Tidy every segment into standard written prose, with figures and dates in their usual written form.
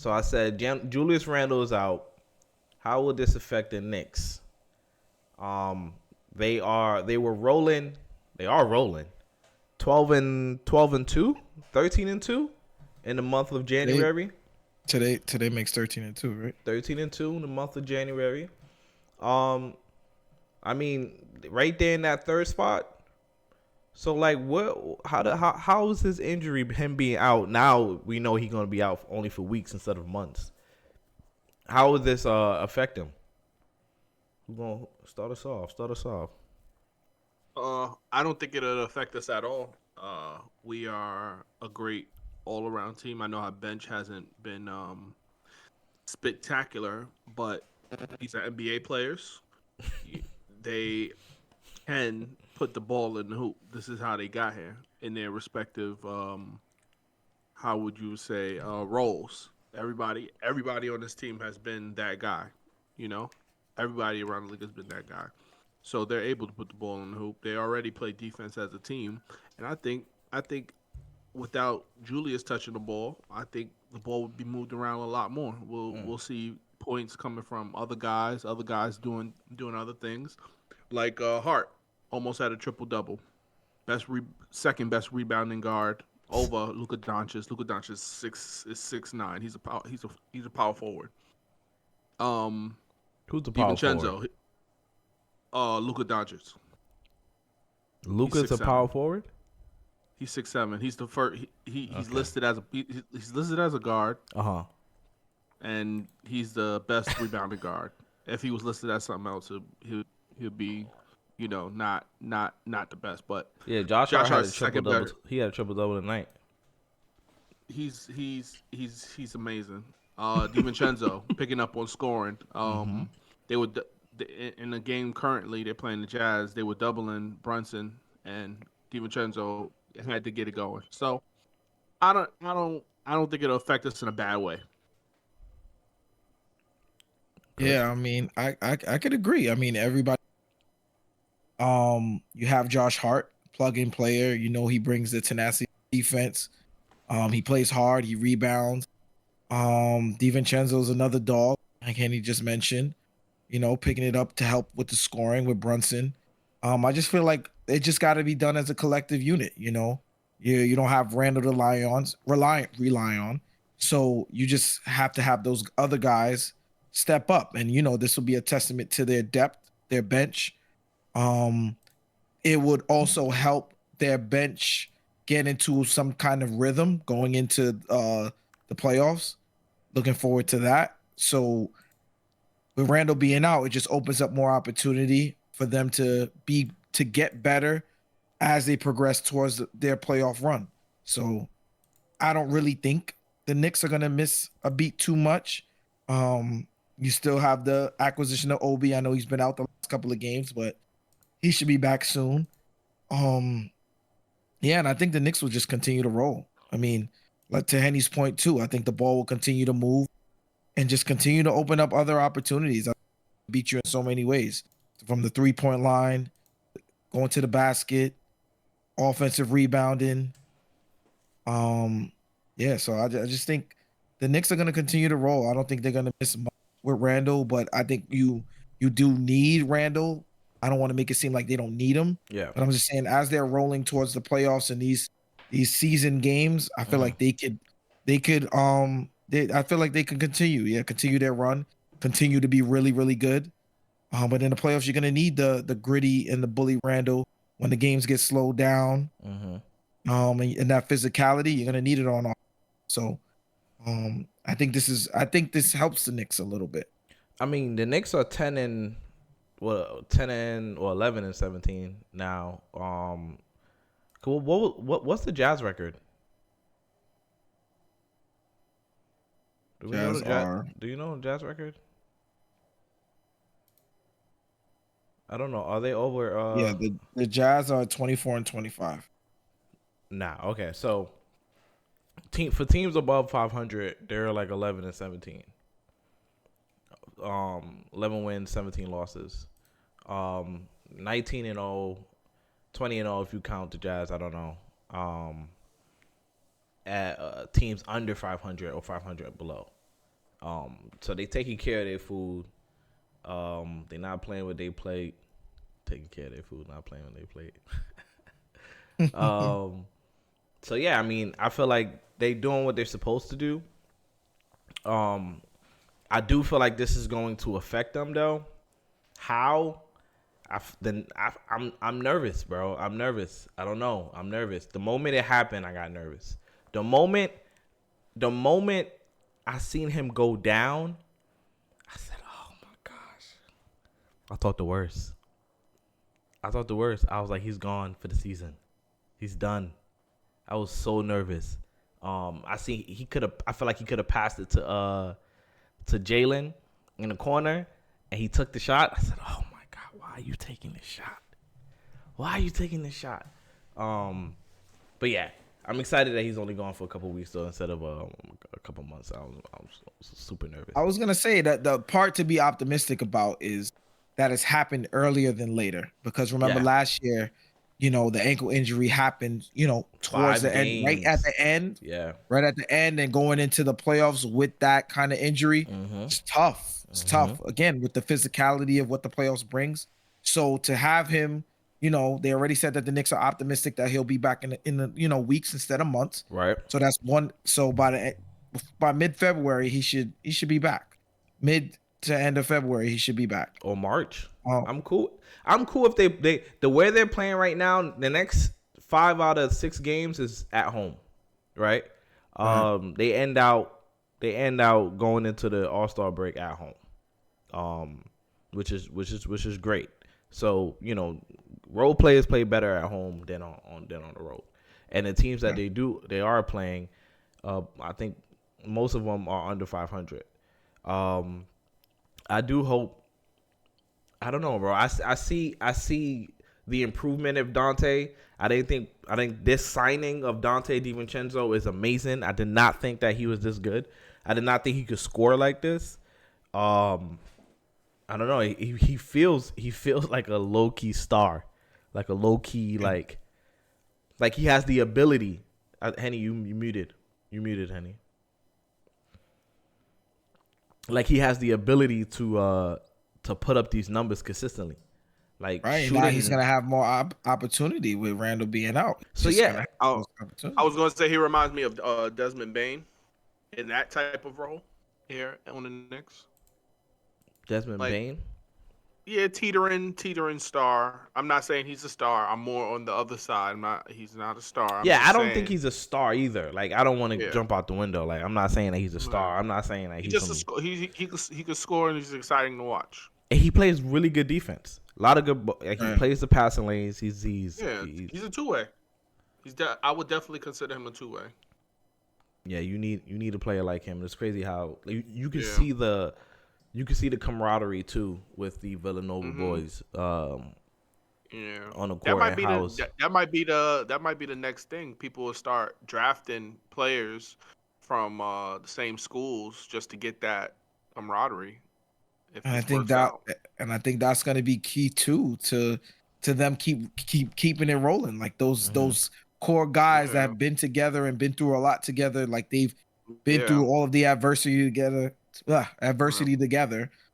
So I said Julius Randle is out. How will this affect the Knicks? Um, they were rolling. They are rolling. 12 and 2, 13 and 2 in the month of Today, January. today makes 13-2, right? 13 and 2 in the month of January. Um, I mean, right there in that third spot. So like, what? How is his injury? Him being out now, we know he's gonna be out only for weeks instead of months. How would this affect him? Who's gonna start us off? Start us off. I don't think it'll affect us at all. We are a great all-around team. I know our bench hasn't been spectacular, but these are NBA players. They can put the ball in the hoop. This is how they got here in their respective, how would you say, roles. Everybody on this team has been that guy. You know, everybody around the league has been that guy. So they're able to put the ball in the hoop. They already play defense as a team, and I think without Julius touching the ball, I think the ball would be moved around a lot more. We'll see points coming from other guys doing other things. Like Hart almost had a triple double. Second best rebounding guard over Luka Doncic. Luka Doncic is 6'9". He's a power forward. Um, Who's the power forward? DiVincenzo, Luka Doncic. He's Luca's six a power seven. forward. He's 6'7". He's the first. He's Okay. listed as he's listed as a guard, Uh huh. and he's the best rebounding guard. If he was listed as something else, he'll be, not the best. But Yeah, Josh Hart Josh had Hart's a triple second double. best. He had a triple double tonight. He's amazing. DiVincenzo picking up on scoring. They would in the game currently they're playing the Jazz. They were doubling Brunson, and DiVincenzo had to get it going. So I don't think it'll affect us in a bad way. Chris? Yeah, I mean, I could agree. I mean, everybody. You have Josh Hart, plug-in player. You know he brings the tenacity defense. He plays hard. He rebounds. DiVincenzo's another dog. Like Henny just mentioned. You know, picking it up to help with the scoring with Brunson. I just feel like it just got to be done as a collective unit. You know, you don't have Randall to rely on. So you just have to have those other guys step up, and you know this will be a testament to their depth, their bench. Um, it would also help their bench get into some kind of rhythm going into the playoffs. Looking forward to that. So with Randall being out, it just opens up more opportunity for them to get better as they progress towards their playoff run. So I don't really think the Knicks are gonna miss a beat too much. You still have the acquisition of Obi. I know he's been out the last couple of games, but he should be back soon. Um, yeah, and I think the Knicks will just continue to roll. I mean, like to Henny's point too, I think the ball will continue to move and just continue to open up other opportunities. I beat you in so many ways, from the 3-point line, going to the basket, offensive rebounding. Um, yeah, so I just think the Knicks are going to continue to roll. I don't think they're going to miss much with Randall, but I think you do need Randall. I don't want to make it seem like they don't need him, Yeah. but I'm just saying as they're rolling towards the playoffs and these season games, I feel like I feel like they can continue their run, continue to be really really good. But in the playoffs, you're gonna need the gritty and the bully Randall when the games get slowed down. Mm-hmm. And that physicality, you're gonna need it on. So, I think this helps the Knicks a little bit. I mean, the Knicks are 11 and 17 now. Cool. What's the Jazz record? Do we know Jazz the Jazz? are Do you know the Jazz record? I don't know. Are they over? yeah, the Jazz are 24-25. Nah. Okay. So teams above 500, they're like 11 and 17. 11 wins, 17 losses. 19-0, 20-0 if you count the Jazz. I don't know. At teams under 500 or 500 below. So they taking care of their food. They're not playing with their plate. Taking care of their food, not playing with their plate. So yeah, I mean, I feel like they doing what they're supposed to do. I do feel like this is going to affect them though. How? I'm nervous, bro. I'm nervous. I don't know. I'm nervous. The moment it happened, I got nervous. The moment I seen him go down, I said, "Oh my gosh!" I thought the worst. I was like, "He's gone for the season. He's done." I was so nervous. I feel like he could have passed it to Jalen in the corner, and he took the shot. I said, "Oh my God, why are you taking this shot? Why are you taking this shot?" But yeah, I'm excited that he's only gone for a couple weeks though instead of a couple months. I was super nervous. I was gonna say that the part to be optimistic about is that it's happened earlier than later. Because remember last year, the ankle injury happened, towards the end, right at the end. Yeah. Right at the end and going into the playoffs with that kind of injury. It's tough. It's tough. Again, with the physicality of what the playoffs brings. So to have him, they already said that the Knicks are optimistic that he'll be back in the weeks instead of months. Right. So that's one. So by mid-February, he should be back. Mid to end of February, he should be back. Or March. I'm cool. I'm cool if they the way they're playing right now. The next 5 out of 6 games is at home, right? They end out going into the All-Star break at home, which is great. So role players play better at home than on the road, and the teams that they are playing, I think most of them are under 500. I do hope. I don't know, bro. I see the improvement of Dante. I think this signing of Dante DiVincenzo is amazing. I did not think that he was this good. I did not think he could score like this. I don't know. He feels like a low key star, like a low key like he has the ability. Henny, you muted Henny. Like he has the ability to put up these numbers consistently. Like right now, he's gonna have more opportunity with Randle being out. So yeah, I was gonna say he reminds me of Desmond Bane in that type of role here on the Knicks. Desmond Bane. Yeah, teetering star. I'm not saying he's a star. I'm more on the other side. He's not a star. I don't think he's a star either. Like I don't want to jump out the window. Like I'm not saying that he's a star. I'm not saying that he could score and he's exciting to watch. And he plays really good defense. A lot of good. He plays the passing lanes. He's a two-way. I would definitely consider him a two-way. Yeah, you need a player like him. It's crazy how you can see the camaraderie too with the Villanova boys. On the court. That might be the next thing. People will start drafting players from the same schools just to get that camaraderie. And I think that's going to be key too to them keeping it rolling. Like those core guys that have been together and been through a lot together. Like they've been through all of the adversity together.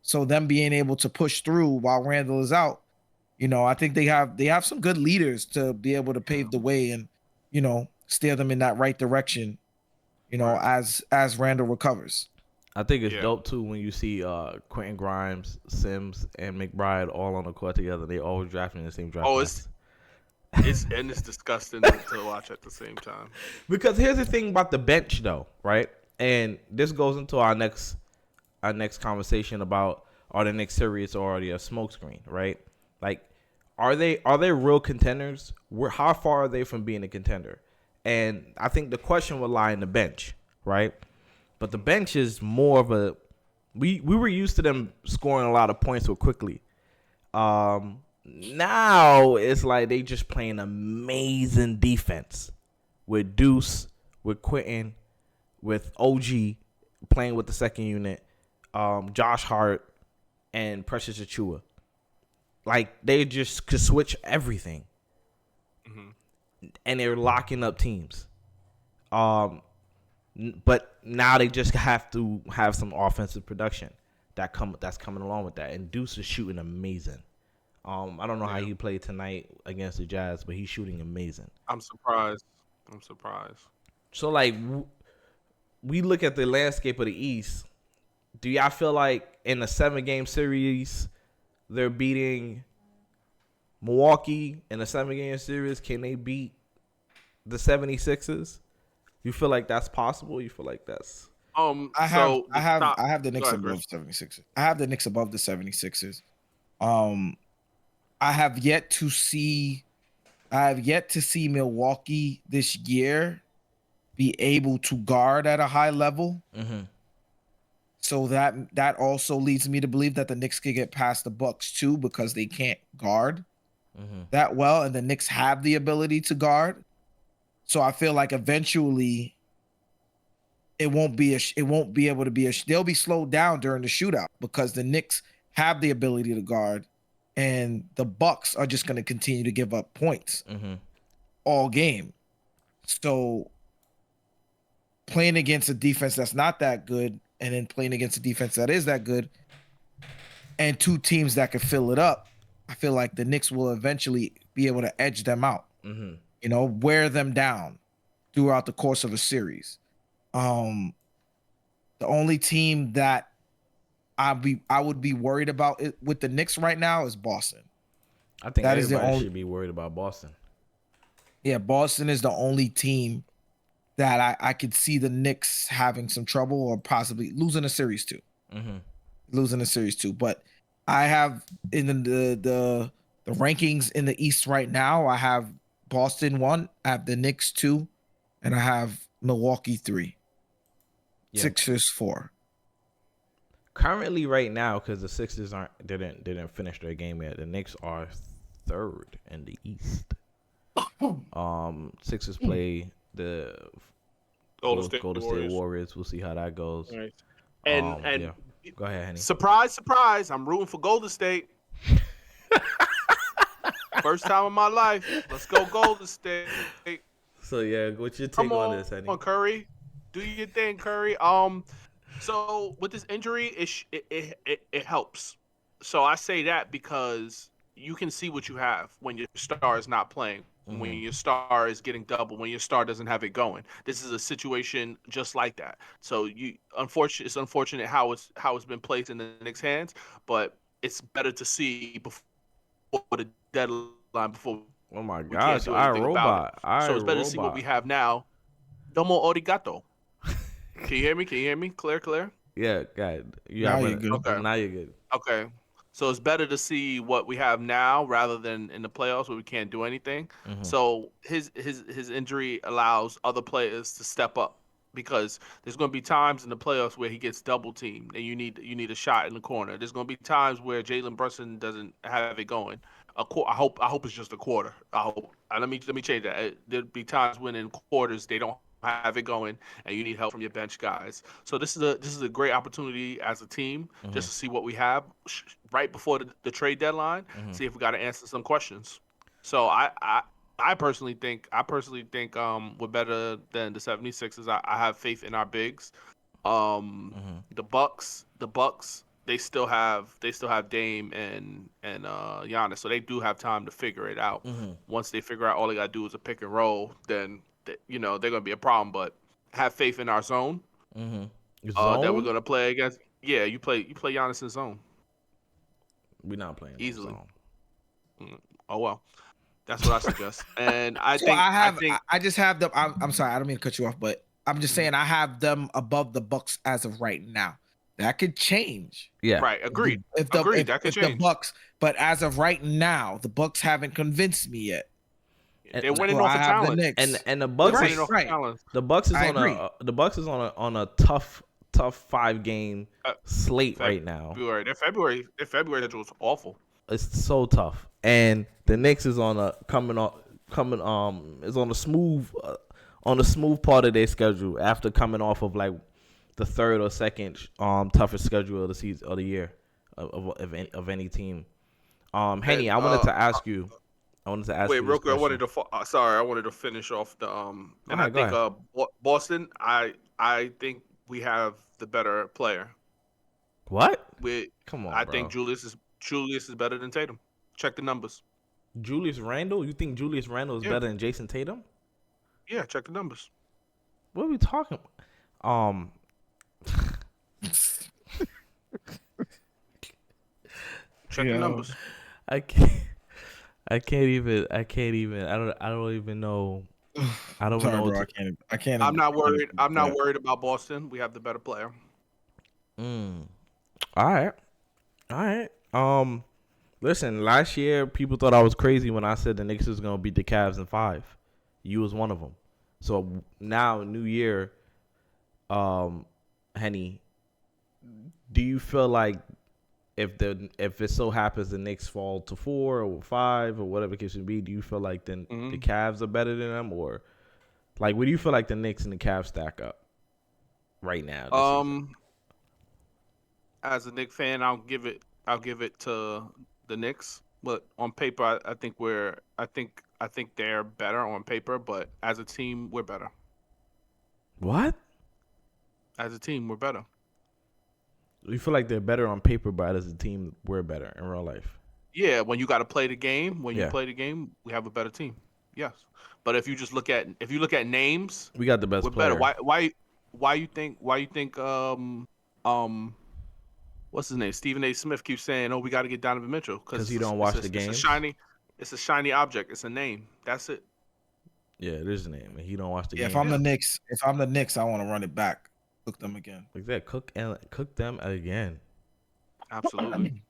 So them being able to push through while Randle is out, I think they have some good leaders to be able to pave the way and steer them in that right direction. As Randle recovers. I think it's dope too when you see Quentin Grimes, Sims, and McBride all on the court together. They all drafting in the same draft. It's disgusting to watch at the same time. Because here's the thing about the bench, though, right? And this goes into our next conversation about are the Knicks serious or are they a smokescreen, right? Like, are they real contenders? How far are they from being a contender? And I think the question would lie in the bench, right? But the bench is more of a we were used to them scoring a lot of points so quickly. Now it's like they just playing amazing defense with Deuce, with Quentin, with OG playing with the second unit, Josh Hart, and Precious Achua. Like they just could switch everything, and they're locking up teams. But now they just have to have some offensive production that's coming along with that. And Deuce is shooting amazing. I don't know how he played tonight against the Jazz, but he's shooting amazing. I'm surprised. So like, we look at the landscape of the East. Do y'all feel like in a 7-game series, they're beating Milwaukee in a 7-game series? Can they beat the 76ers? You feel like that's possible? You feel like that's I have the Knicks above 76ers. I have the Knicks above the 76ers. I have yet to see Milwaukee this year be able to guard at a high level. Mm-hmm. So that also leads me to believe that the Knicks could get past the Bucks too, because they can't guard that well, and the Knicks have the ability to guard. So I feel like eventually they'll be slowed down during the shootout because the Knicks have the ability to guard, and the Bucks are just going to continue to give up points all game. So playing against a defense that's not that good, and then playing against a defense that is that good, and two teams that can fill it up, I feel like the Knicks will eventually be able to edge them out. Wear them down throughout the course of a series. The only team that I would be worried about it with the Knicks right now is Boston. I think everybody should be worried about Boston. Yeah, Boston is the only team that I could see the Knicks having some trouble or possibly losing a series to. But I have in the rankings in the East right now, I have Boston 1, I have the Knicks 2, and I have Milwaukee 3. Sixers 4. Currently, right now, because the Sixers didn't finish their game yet, the Knicks are 3rd in the East. Sixers play the Golden State Warriors. We'll see how that goes. Right. And go ahead, Henny. Surprise! I'm rooting for Golden State. First time in my life. Let's go Golden State. So yeah, what's your take on this, Henny? Come on, Curry. Do your thing, Curry. So with this injury, it helps. So I say that because you can see what you have when your star is not playing, when your star is getting double, when your star doesn't have it going. This is a situation just like that. So it's unfortunate how it's been placed in the Knicks' hands, but it's better to see before the deadline. Before oh my gosh, so it's better to see what we have now. No more origato. Can you hear me? Clear? Yeah, God. Now you're good. Okay. Now you're good. Okay. So it's better to see what we have now rather than in the playoffs where we can't do anything. So his injury allows other players to step up, because there's going to be times in the playoffs where he gets double teamed and you need a shot in the corner. There's going to be times where Jalen Brunson doesn't have it going. I hope it's just a quarter. I hope. Let me change that. There'll be times when in quarters they don't have it going and you need help from your bench guys. So this is a great opportunity as a team just to see what we have right before the trade deadline. See if we got to answer some questions. So I personally think we're better than the 76ers. I have faith in our bigs. The Bucks they still have Dame and Giannis, so they do have time to figure it out. Once they figure out all they got to do is a pick and roll, then they're going to be a problem. But have faith in our zone, that we're going to play against. Yeah, you play Giannis in zone. We're not playing easily. Zone. Oh well, that's what I suggest. And I just have them. I'm sorry, I don't mean to cut you off, but I'm just saying I have them above the Bucks as of right now. That could change. Yeah. Right. Agreed. If that could change. The Bucks, but as of right now, the Bucks haven't convinced me yet. They're winning off of talent. And the Bucks The Bucks is on a tough 5-game slate right now. Their February schedule is awful. It's so tough. And the Knicks is on a smooth part of their schedule after coming off of like the third or second toughest schedule of the season of the year of any team. Henny, I wanted to ask you. Wait, real quick. I wanted to finish off the. And I think Boston. I I think we have the better player. What? We, Come on, I bro. think Julius is better than Tatum. Check the numbers. Julius Randle? You think Julius Randle is Yeah. better than Jason Tatum? Yeah, check the numbers. What are we talking about? Check the numbers. I can't. I can't even. I don't even know. I don't Sorry, know. bro. I can't. I'm not agree worried. with I'm not that. worried about Boston. We have the better player. All right. All right. Listen. Last year, people thought I was crazy when I said the Knicks was gonna beat the Cavs in 5. You was one of them. So now, new year. Henny, do you feel like if it so happens the Knicks fall to 4 or 5 or whatever the case may be, do you feel like then the Cavs are better than them, or like what do you feel like the Knicks and the Cavs stack up right now? This season? As a Knicks fan, I'll give it to the Knicks. But on paper, I think they're better on paper. But as a team, we're better. What? As a team, we're better. You feel like they're better on paper, but as a team, we're better in real life. Yeah, when you got to play the game, Yeah. you play the game, we have a better team. Yes, but if you look at names, We got the best we're player. better. Why you think what's his name? Stephen A. Smith keeps saying, "Oh, we got to get Donovan Mitchell Because he don't watch the games. It's a shiny object. It's a name. That's it." Yeah, it is a name, and he don't watch the Yeah, games. if I'm the Knicks, I want to run it back, cook them again. Like that, cook them again. Absolutely.